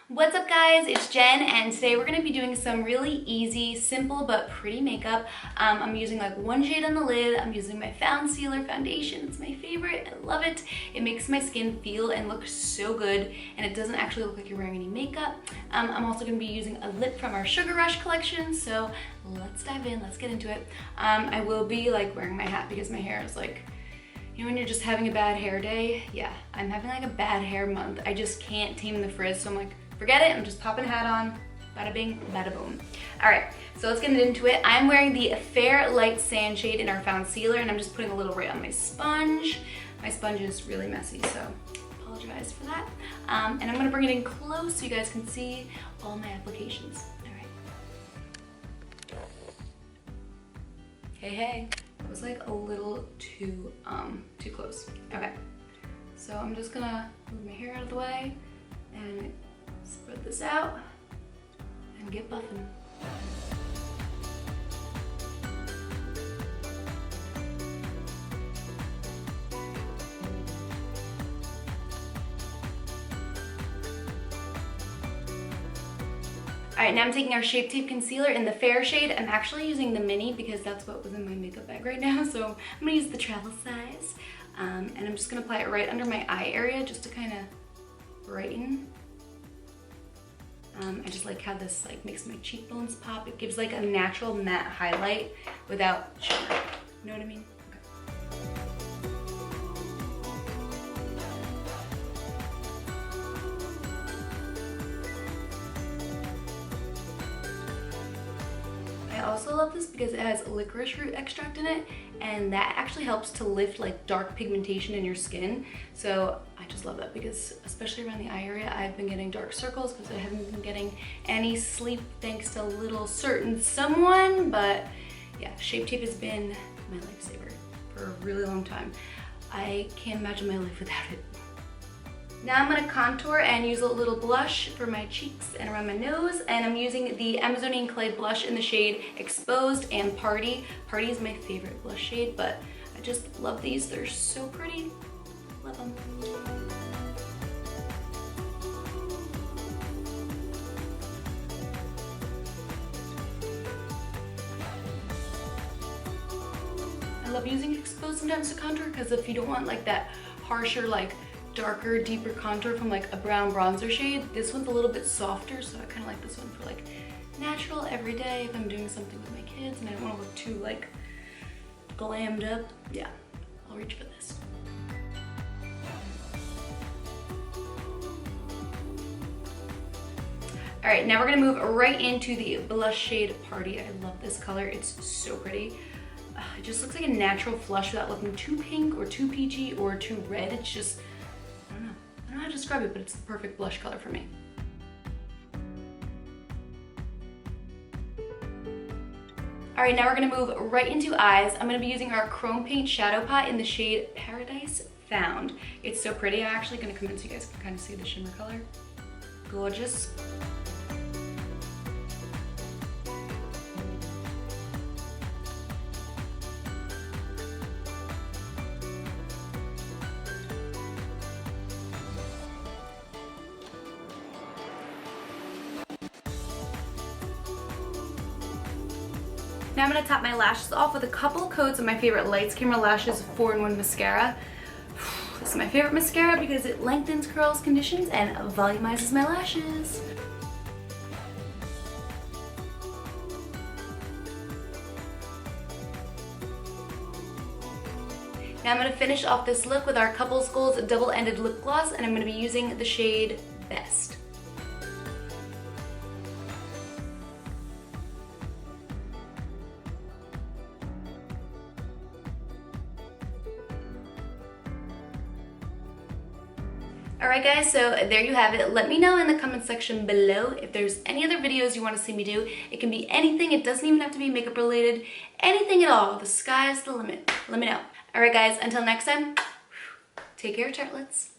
What's up guys, it's Jen and today we're going to be doing some really easy, simple but pretty makeup. I'm using like one shade on the lid. I'm using my Found Sealer foundation. It's my favorite. I love it. It makes my skin feel and look so good and it doesn't actually look like you're wearing any makeup. I'm also going to be using a lip from our Sugar Rush collection, so let's dive in, let's get into it. I will be like wearing my hat because my hair is like, you know when you're just having a bad hair day? Yeah, I'm having like a bad hair month. I just can't tame the frizz, so I'm like, forget it, I'm just popping a hat on, bada bing, bada boom. All right, so let's get into it. I'm wearing the Fair Light Sand shade in our Found Sealer, and I'm just putting a little right on my sponge. My sponge is really messy, so apologize for that. And I'm gonna bring it in close so you guys can see all my applications. All right. Hey, hey, it was like a little too close. Okay, so I'm just gonna move my hair out of the way and spread this out and get buffing. All right, now I'm taking our Shape Tape Concealer in the Fair shade. I'm actually using the mini because that's what was in my makeup bag right now, so I'm gonna use the travel size. And I'm just gonna apply it right under my eye area just to kind of brighten. I just like how this like makes my cheekbones pop. It gives like a natural matte highlight without shimmer. You know what I mean? I also love this because it has licorice root extract in it, and that actually helps to lift like dark pigmentation in your skin. So I just love that because especially around the eye area, I've been getting dark circles because I haven't been getting any sleep thanks to a little certain someone. But yeah, Shape Tape has been my lifesaver for a really long time. I can't imagine my life without it. Now I'm gonna contour and use a little blush for my cheeks and around my nose, and I'm using the Amazonian Clay blush in the shade Exposed and Party. Party is my favorite blush shade, but I just love these. They're so pretty. Love them. I love using Exposed sometimes to contour because if you don't want like that harsher, like darker, deeper contour from like a brown bronzer shade, this one's a little bit softer, so I kind of like this one for like natural everyday if I'm doing something with my kids and I don't want to look too like glammed up. Yeah, I'll reach for this. All right, now we're gonna move right into the blush shade Party. I love this color, it's so pretty. It just looks like a natural flush without looking too pink or too peachy or too red. It's just, I don't know how to describe it, but it's the perfect blush color for me. All right, now we're gonna move right into eyes. I'm gonna be using our Chrome Paint Shadow Pot in the shade Paradise Found. It's so pretty. I'm actually gonna come in so you guys can kind of see the shimmer color. Gorgeous. Now I'm gonna top my lashes off with a couple coats of my favorite Lights Camera Lashes 4-in-1 mascara. This is my favorite mascara because it lengthens, curls, conditions, and volumizes my lashes. Now I'm gonna finish off this look with our Couples Goals Double-Ended Lip Gloss, and I'm gonna be using the shade Best. Alright guys, so there you have it. Let me know in the comment section below if there's any other videos you want to see me do. It can be anything, it doesn't even have to be makeup related. Anything at all, the sky's the limit. Let me know. Alright guys, until next time, take care, tartlets.